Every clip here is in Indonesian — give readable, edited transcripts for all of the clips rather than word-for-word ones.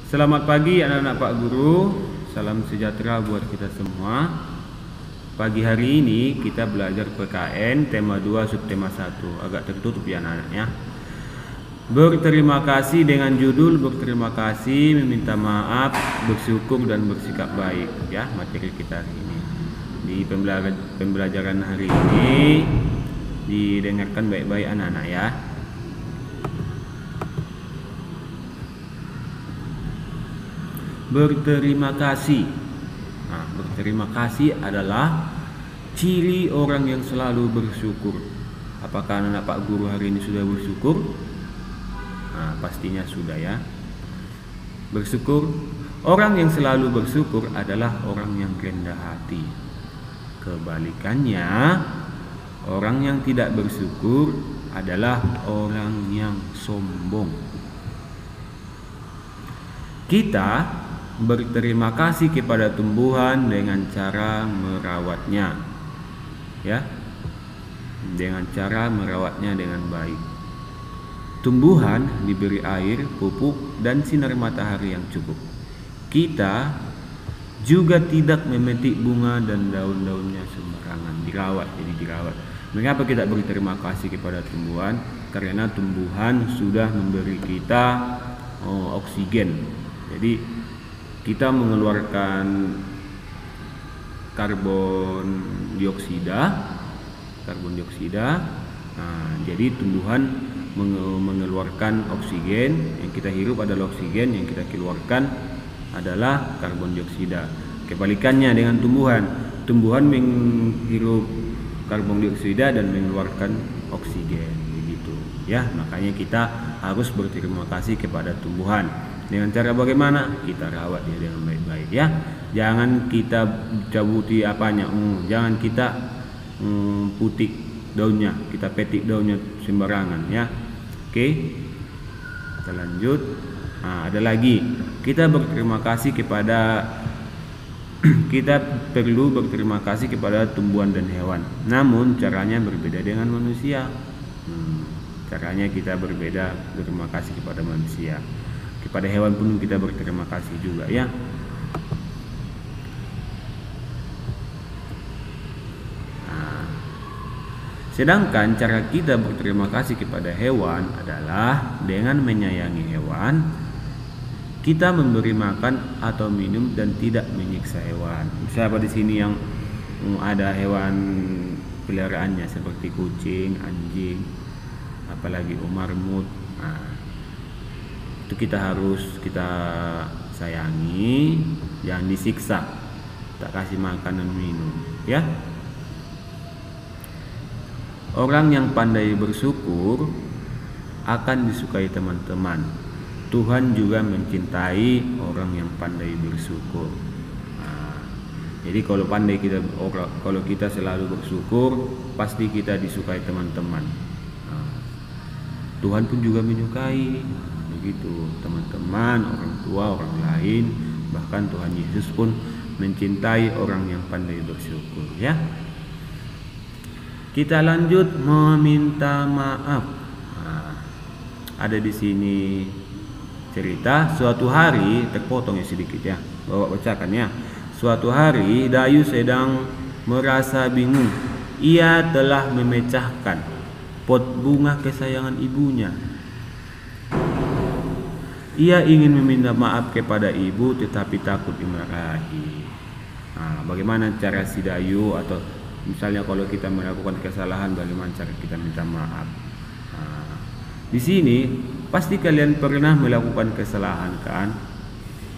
Selamat pagi anak-anak Pak Guru. Salam sejahtera buat kita semua. Pagi hari ini kita belajar PKN tema 2 subtema 1. Agak tertutup ya anak-anak ya. Berterima kasih dengan judul berterima kasih, meminta maaf, bersyukur dan bersikap baik ya, materi kita hari ini. Di pembelajaran hari ini didengarkan baik-baik anak-anak ya. Berterima kasih. Nah, berterima kasih adalah ciri orang yang selalu bersyukur. Apakah anak Pak Guru hari ini sudah bersyukur? Nah, pastinya sudah ya. Bersyukur. Orang yang selalu bersyukur adalah orang yang rendah hati. Kebalikannya, orang yang tidak bersyukur adalah orang yang sombong. Kita berterima kasih kepada tumbuhan dengan cara merawatnya, ya, dengan cara merawatnya dengan baik. Tumbuhan diberi air, pupuk, dan sinar matahari yang cukup. Kita juga tidak memetik bunga dan daun-daunnya sembarangan, dirawat. Mengapa kita berterima kasih kepada tumbuhan? Karena tumbuhan sudah memberi kita oksigen. Jadi kita mengeluarkan karbon dioksida. Nah, jadi tumbuhan mengeluarkan oksigen, yang kita hirup adalah oksigen, yang kita keluarkan adalah karbon dioksida. Kebalikannya dengan tumbuhan menghirup karbon dioksida dan mengeluarkan oksigen, begitu ya. Makanya kita harus berterima kasih kepada tumbuhan. Dengan cara bagaimana? Kita rawat dia dengan baik-baik ya. Jangan kita cabuti apanya, jangan kita putik daunnya, kita petik daunnya sembarangan ya. Oke, kita lanjut. Nah, ada lagi, kita berterima kasih kepada kita perlu berterima kasih kepada tumbuhan dan hewan. Namun caranya berbeda dengan manusia. Caranya kita berbeda, berterima kasih kepada manusia. Kepada hewan pun kita berterima kasih juga ya. Nah, sedangkan cara kita berterima kasih kepada hewan adalah dengan menyayangi hewan. Kita memberi makan atau minum dan tidak menyiksa hewan. Siapa di sini yang ada hewan peliharaannya seperti kucing, anjing, apalagi marmut. Nah, itu kita sayangi, jangan disiksa, tak kasih makan dan minum ya. Orang yang pandai bersyukur akan disukai teman-teman. Tuhan juga mencintai orang yang pandai bersyukur. Nah, jadi kalau kita selalu bersyukur, pasti kita disukai teman-teman. Nah, Tuhan pun juga menyukai. Begitu teman-teman, orang tua, orang lain, bahkan Tuhan Yesus pun mencintai orang yang pandai bersyukur ya. Kita lanjut meminta maaf. Nah, ada di sini cerita suatu hari, terpotong ya sedikit ya, bacakan ya. Suatu hari Dayu sedang merasa bingung. Ia telah memecahkan pot bunga kesayangan ibunya. Ia ingin meminta maaf kepada ibu tetapi takut dimarahi. Nah, bagaimana cara si Dayu, atau misalnya kalau kita melakukan kesalahan, bagaimana cara kita minta maaf? Nah, di sini pasti kalian pernah melakukan kesalahan kan?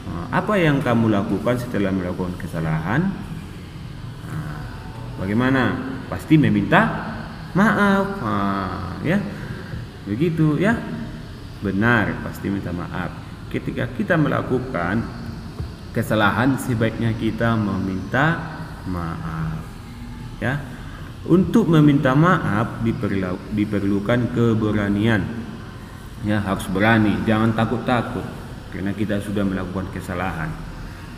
Nah, apa yang kamu lakukan setelah melakukan kesalahan? Nah, bagaimana? Pasti meminta maaf. Nah, ya, begitu ya. Benar, pasti minta maaf. Ketika kita melakukan kesalahan, sebaiknya kita meminta maaf ya. Untuk meminta maaf diperlukan keberanian ya, harus berani, jangan takut-takut karena kita sudah melakukan kesalahan.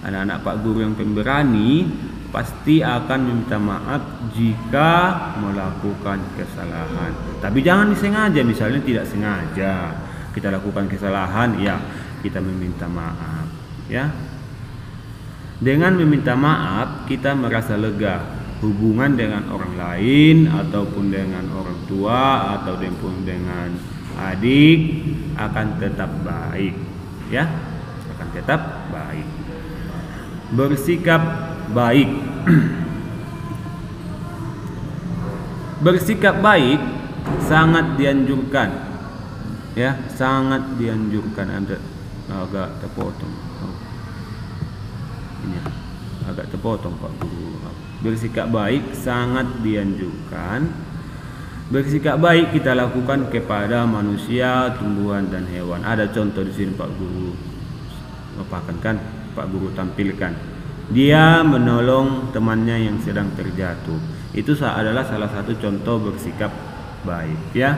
Anak-anak Pak Guru yang pemberani pasti akan meminta maaf jika melakukan kesalahan. Tapi jangan disengaja, misalnya tidak sengaja kita lakukan kesalahan, ya kita meminta maaf. ya. Dengan meminta maaf kita merasa lega, hubungan dengan orang lain ataupun dengan orang tua ataupun dengan adik akan tetap baik, ya, akan tetap baik. Bersikap baik. Bersikap baik sangat dianjurkan, ya, sangat dianjurkan. Anda agak terpotong, ini agak terpotong Pak Guru. Bersikap baik sangat dianjurkan. Bersikap baik kita lakukan kepada manusia, tumbuhan dan hewan. Ada contoh di sini Pak Guru kan Pak Guru tampilkan. Dia menolong temannya yang sedang terjatuh. Itu adalah salah satu contoh bersikap baik, ya.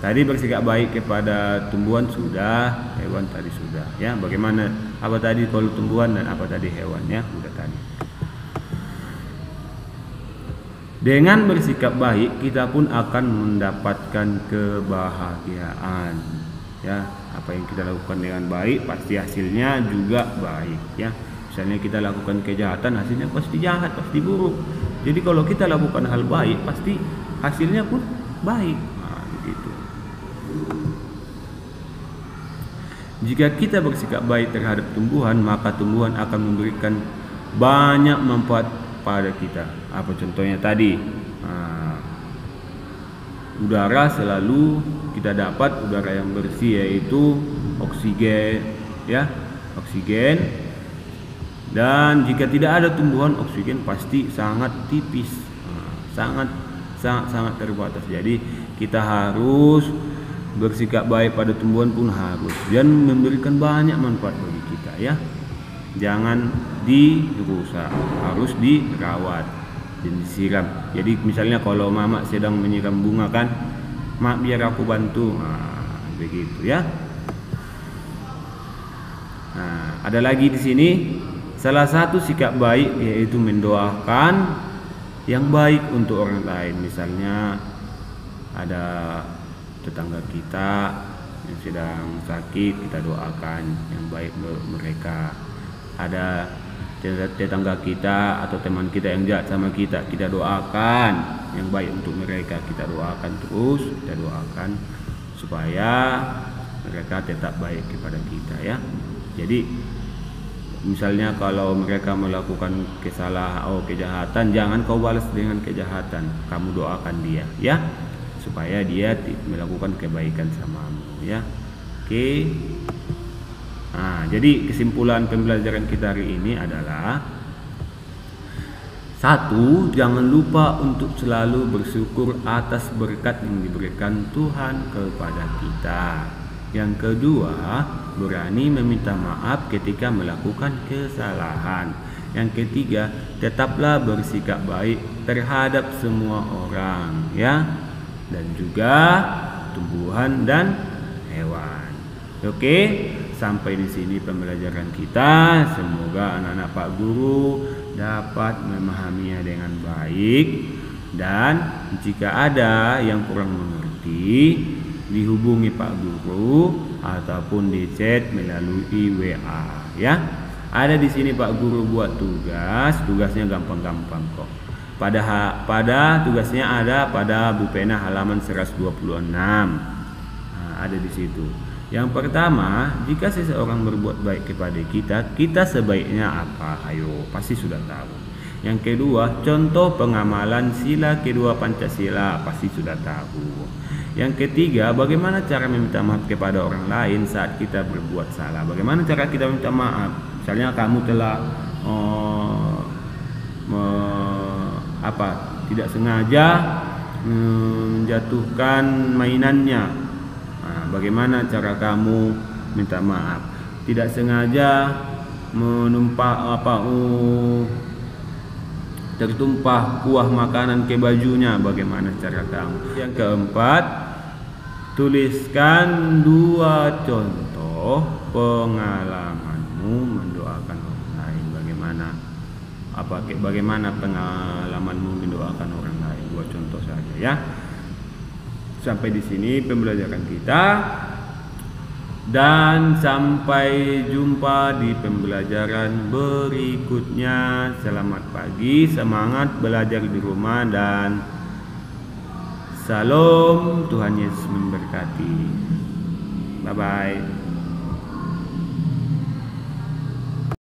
Tadi bersikap baik kepada tumbuhan sudah, hewan tadi sudah, ya. Bagaimana apa tadi kalau tumbuhan dan apa tadi hewan, ya, sudah tadi. Dengan bersikap baik kita pun akan mendapatkan kebahagiaan, ya. Apa yang kita lakukan dengan baik pasti hasilnya juga baik, ya. Misalnya kita lakukan kejahatan, hasilnya pasti jahat, pasti buruk. Jadi kalau kita lakukan hal baik, pasti hasilnya pun baik. Nah, begitu. Jika kita bersikap baik terhadap tumbuhan, maka tumbuhan akan memberikan banyak manfaat pada kita. Apa contohnya tadi? Nah, udara selalu kita dapat udara yang bersih, yaitu oksigen, ya, oksigen. Dan jika tidak ada tumbuhan, oksigen pasti sangat tipis, sangat terbatas. Jadi kita harus bersikap baik pada tumbuhan pun harus, dan memberikan banyak manfaat bagi kita, ya. Jangan dirusak, harus dirawat dan disiram. Jadi misalnya kalau mama sedang menyiram bunga kan, mak biar aku bantu, begitu, ya. Nah, ada lagi di sini. Salah satu sikap baik yaitu mendoakan yang baik untuk orang lain. Misalnya ada tetangga kita yang sedang sakit, kita doakan yang baik untuk mereka. Ada tetangga kita atau teman kita yang jahat sama kita, kita doakan yang baik untuk mereka. Kita doakan terus, kita doakan supaya mereka tetap baik kepada kita, ya. Jadi misalnya kalau mereka melakukan kesalahan atau kejahatan, jangan kau balas dengan kejahatan. Kamu doakan dia, ya, supaya dia melakukan kebaikan samamu, ya. Oke. Nah, jadi kesimpulan pembelajaran kita hari ini adalah: 1. Jangan lupa untuk selalu bersyukur atas berkat yang diberikan Tuhan kepada kita. Yang kedua, berani meminta maaf ketika melakukan kesalahan. Yang ketiga, tetaplah bersikap baik terhadap semua orang, ya, dan juga tumbuhan dan hewan. Oke, sampai di sini pembelajaran kita. Semoga anak-anak Pak Guru dapat memahaminya dengan baik, dan jika ada yang kurang mengerti, dihubungi Pak Guru ataupun di chat melalui WA, ya. Ada di sini Pak Guru buat tugasnya gampang-gampang kok. Pada tugasnya ada pada buku pena halaman 126. Nah, ada di situ. Yang pertama, jika seseorang berbuat baik kepada kita, kita sebaiknya apa? Ayo, pasti sudah tahu. Yang kedua, contoh pengamalan sila kedua Pancasila, pasti sudah tahu. Yang ketiga, bagaimana cara meminta maaf kepada orang lain saat kita berbuat salah? Bagaimana cara kita minta maaf? Misalnya kamu telah tidak sengaja menjatuhkan mainannya. Nah, bagaimana cara kamu minta maaf? Tidak sengaja tertumpah kuah makanan ke bajunya, bagaimana cara kamu? Yang keempat, tuliskan 2 contoh pengalamanmu mendoakan orang lain. Bagaimana pengalamanmu mendoakan orang lain? 2 contoh saja, ya. Sampai di sini pembelajaran kita. Dan sampai jumpa di pembelajaran berikutnya. Selamat pagi, semangat belajar di rumah, dan salam, Tuhan Yesus memberkati. Bye-bye.